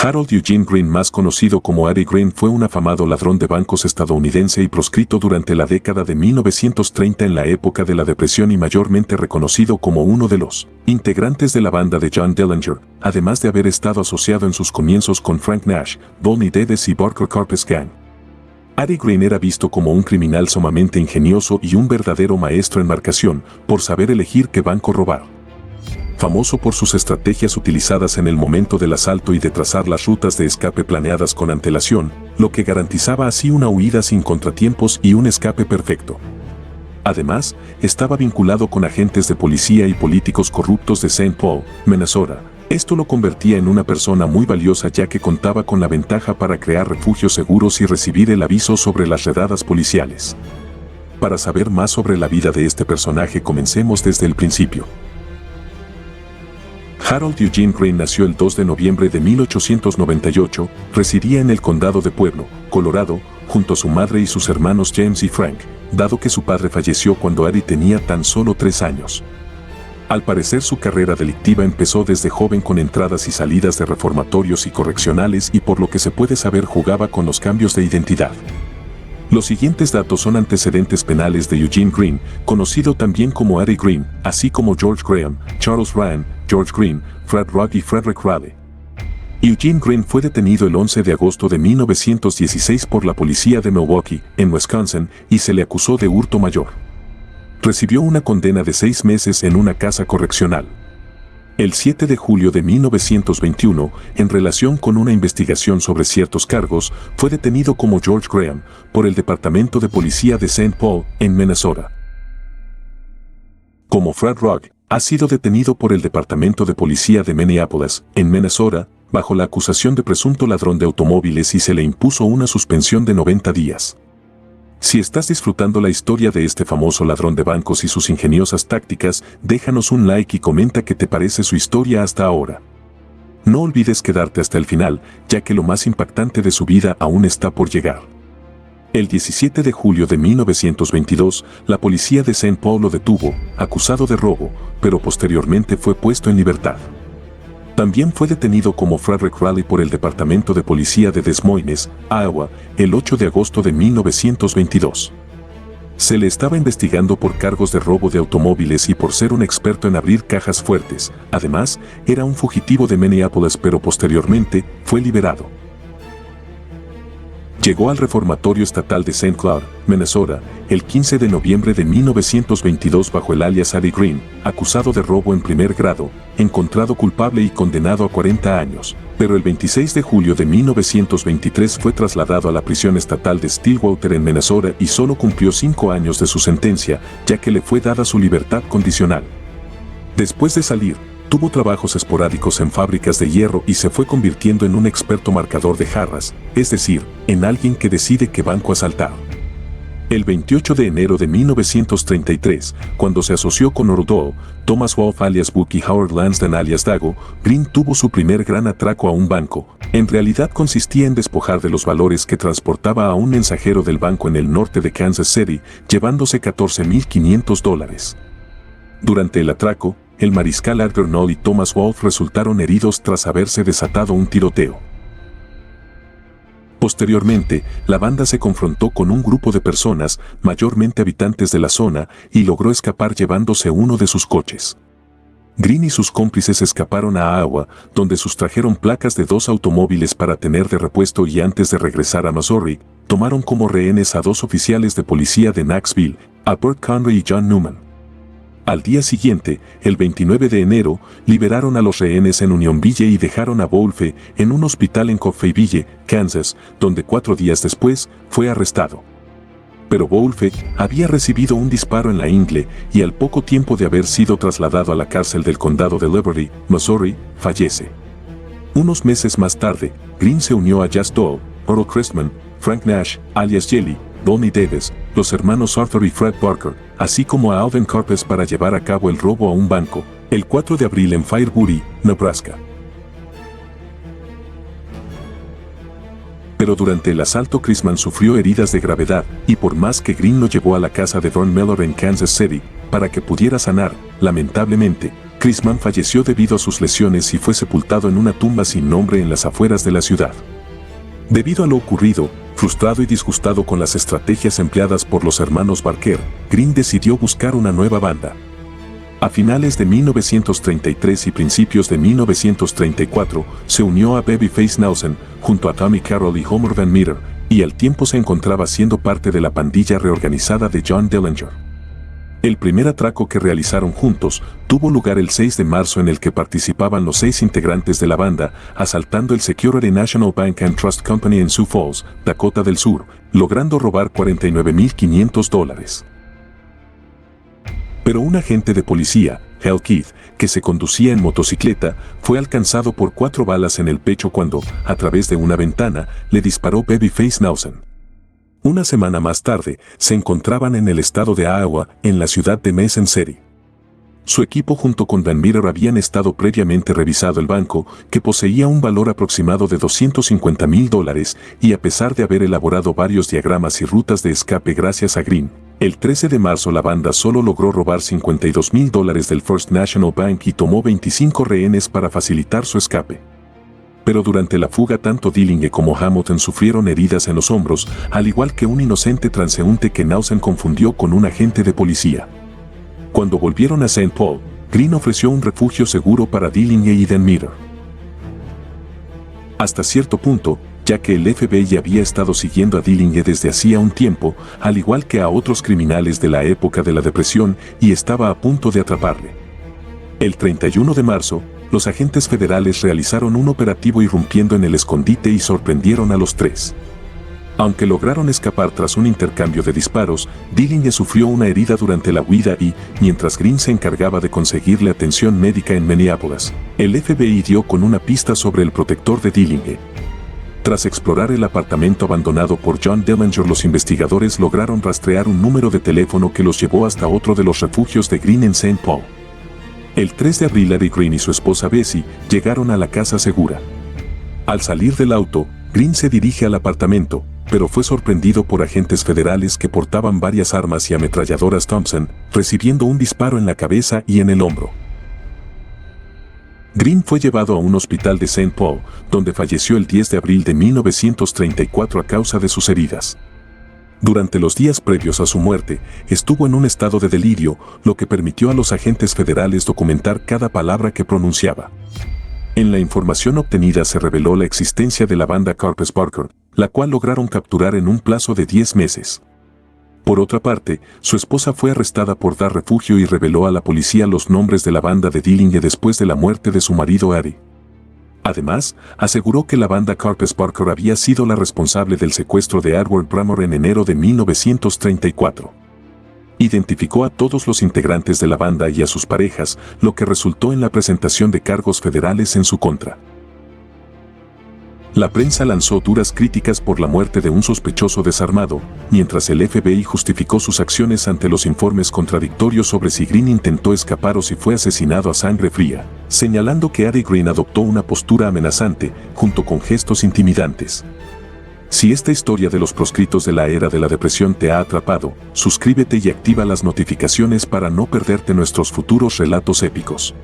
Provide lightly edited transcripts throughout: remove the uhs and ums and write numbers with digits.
Harold Eugene Green, más conocido como Ari Green, fue un afamado ladrón de bancos estadounidense y proscrito durante la década de 1930 en la época de la Depresión y mayormente reconocido como uno de los integrantes de la banda de John Dillinger, además de haber estado asociado en sus comienzos con Frank Nash, Bonnie Davis y Barker Carpes Gang. Ari Green era visto como un criminal sumamente ingenioso y un verdadero maestro en marcación, por saber elegir qué banco robar. Famoso por sus estrategias utilizadas en el momento del asalto y de trazar las rutas de escape planeadas con antelación, lo que garantizaba así una huida sin contratiempos y un escape perfecto. Además, estaba vinculado con agentes de policía y políticos corruptos de St. Paul, Minnesota. Esto lo convertía en una persona muy valiosa, ya que contaba con la ventaja para crear refugios seguros y recibir el aviso sobre las redadas policiales. Para saber más sobre la vida de este personaje, comencemos desde el principio. Harold Eugene Green nació el 2 de noviembre de 1898, residía en el condado de Pueblo, Colorado, junto a su madre y sus hermanos James y Frank, dado que su padre falleció cuando Ari tenía tan solo 3 años. Al parecer, su carrera delictiva empezó desde joven con entradas y salidas de reformatorios y correccionales, y por lo que se puede saber jugaba con los cambios de identidad. Los siguientes datos son antecedentes penales de Eugene Green, conocido también como Ari Green, así como George Graham, Charles Ryan, George Green, Fred Rock y Frederick Raleigh. Eugene Green fue detenido el 11 de agosto de 1916 por la policía de Milwaukee, en Wisconsin, y se le acusó de hurto mayor. Recibió una condena de 6 meses en una casa correccional. El 7 de julio de 1921, en relación con una investigación sobre ciertos cargos, fue detenido como George Graham por el Departamento de Policía de St. Paul, en Minnesota. Como Fred Rock, ha sido detenido por el Departamento de Policía de Minneapolis, en Minnesota, bajo la acusación de presunto ladrón de automóviles, y se le impuso una suspensión de 90 días. Si estás disfrutando la historia de este famoso ladrón de bancos y sus ingeniosas tácticas, déjanos un like y comenta qué te parece su historia hasta ahora. No olvides quedarte hasta el final, ya que lo más impactante de su vida aún está por llegar. El 17 de julio de 1922, la policía de St. Paul lo detuvo, acusado de robo, pero posteriormente fue puesto en libertad. También fue detenido como Frederick Raleigh por el Departamento de Policía de Des Moines, Iowa, el 8 de agosto de 1922. Se le estaba investigando por cargos de robo de automóviles y por ser un experto en abrir cajas fuertes. Además, era un fugitivo de Minneapolis, pero posteriormente fue liberado. Llegó al reformatorio estatal de St. Cloud, Minnesota, el 15 de noviembre de 1922 bajo el alias Ari Green, acusado de robo en primer grado, encontrado culpable y condenado a 40 años, pero el 26 de julio de 1923 fue trasladado a la prisión estatal de Stillwater en Minnesota y solo cumplió 5 años de su sentencia, ya que le fue dada su libertad condicional. Después de salir, tuvo trabajos esporádicos en fábricas de hierro y se fue convirtiendo en un experto marcador de jarras, es decir, en alguien que decide qué banco asaltar. El 28 de enero de 1933, cuando se asoció con Ordo, Thomas Wolfe alias Buck y Howard Lansden alias Dago, Green tuvo su primer gran atraco a un banco. En realidad consistía en despojar de los valores que transportaba a un mensajero del banco en el norte de Kansas City, llevándose $14,500. Durante el atraco, el mariscal Algernon y Thomas Wolfe resultaron heridos tras haberse desatado un tiroteo. Posteriormente, la banda se confrontó con un grupo de personas, mayormente habitantes de la zona, y logró escapar llevándose uno de sus coches. Green y sus cómplices escaparon a Iowa, donde sustrajeron placas de 2 automóviles para tener de repuesto, y antes de regresar a Missouri, tomaron como rehenes a 2 oficiales de policía de Knoxville, a Burt Conway y John Newman. Al día siguiente, el 29 de enero, liberaron a los rehenes en Unionville y dejaron a Wolfe en un hospital en Coffeyville, Kansas, donde 4 días después fue arrestado. Pero Wolfe había recibido un disparo en la ingle y al poco tiempo de haber sido trasladado a la cárcel del condado de Liberty, Missouri, fallece. Unos meses más tarde, Green se unió a Jas Dole, Earl Christman, Frank Nash, alias Jelly, Bonnie Davis, los hermanos Arthur y Fred Barker, así como a Alvin Carpes para llevar a cabo el robo a un banco, el 4 de abril en Fairbury, Nebraska. Pero durante el asalto Christman sufrió heridas de gravedad, y por más que Green lo llevó a la casa de Vern Miller en Kansas City, para que pudiera sanar, lamentablemente, Chris Mann falleció debido a sus lesiones y fue sepultado en una tumba sin nombre en las afueras de la ciudad. Debido a lo ocurrido, frustrado y disgustado con las estrategias empleadas por los hermanos Barker, Green decidió buscar una nueva banda. A finales de 1933 y principios de 1934, se unió a Babyface Nausen, junto a Tommy Carroll y Homer Van Meter, y al tiempo se encontraba siendo parte de la pandilla reorganizada de John Dillinger. El primer atraco que realizaron juntos tuvo lugar el 6 de marzo, en el que participaban los 6 integrantes de la banda, asaltando el Security National Bank and Trust Company en Sioux Falls, Dakota del Sur, logrando robar $49,500. Pero un agente de policía, Hal Keith, que se conducía en motocicleta, fue alcanzado por 4 balas en el pecho cuando, a través de una ventana, le disparó Babyface Nausen. Una semana más tarde, se encontraban en el estado de Iowa, en la ciudad de Mason City. Su equipo junto con Van Meter habían estado previamente revisado el banco, que poseía un valor aproximado de $250,000, y a pesar de haber elaborado varios diagramas y rutas de escape gracias a Green, el 13 de marzo la banda solo logró robar $52,000 del First National Bank y tomó 25 rehenes para facilitar su escape. Pero durante la fuga tanto Dillinger como Hamilton sufrieron heridas en los hombros, al igual que un inocente transeúnte que Nausen confundió con un agente de policía. Cuando volvieron a St. Paul, Green ofreció un refugio seguro para Dillinger y Van Meter. Hasta cierto punto, ya que el FBI había estado siguiendo a Dillinger desde hacía un tiempo, al igual que a otros criminales de la época de la Depresión, y estaba a punto de atraparle. El 31 de marzo, los agentes federales realizaron un operativo irrumpiendo en el escondite y sorprendieron a los 3. Aunque lograron escapar tras un intercambio de disparos, Dillinger sufrió una herida durante la huida y, mientras Green se encargaba de conseguirle atención médica en Minneapolis, el FBI dio con una pista sobre el protector de Dillinger. Tras explorar el apartamento abandonado por John Dillinger, los investigadores lograron rastrear un número de teléfono que los llevó hasta otro de los refugios de Green en St. Paul. El 3 de abril, Eddie Green y su esposa Bessie llegaron a la casa segura. Al salir del auto, Green se dirige al apartamento, pero fue sorprendido por agentes federales que portaban varias armas y ametralladoras Thompson, recibiendo un disparo en la cabeza y en el hombro. Green fue llevado a un hospital de St. Paul, donde falleció el 10 de abril de 1934 a causa de sus heridas. Durante los días previos a su muerte, estuvo en un estado de delirio, lo que permitió a los agentes federales documentar cada palabra que pronunciaba. En la información obtenida se reveló la existencia de la banda Carpes Barker, la cual lograron capturar en un plazo de 10 meses. Por otra parte, su esposa fue arrestada por dar refugio y reveló a la policía los nombres de la banda de Dillinger después de la muerte de su marido Eddie. Además, aseguró que la banda Carpes Barker había sido la responsable del secuestro de Edward Brammer en enero de 1934. Identificó a todos los integrantes de la banda y a sus parejas, lo que resultó en la presentación de cargos federales en su contra. La prensa lanzó duras críticas por la muerte de un sospechoso desarmado, mientras el FBI justificó sus acciones ante los informes contradictorios sobre si Green intentó escapar o si fue asesinado a sangre fría, señalando que Eddie Green adoptó una postura amenazante, junto con gestos intimidantes. Si esta historia de los proscritos de la era de la depresión te ha atrapado, suscríbete y activa las notificaciones para no perderte nuestros futuros relatos épicos.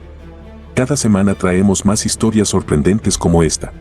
Cada semana traemos más historias sorprendentes como esta.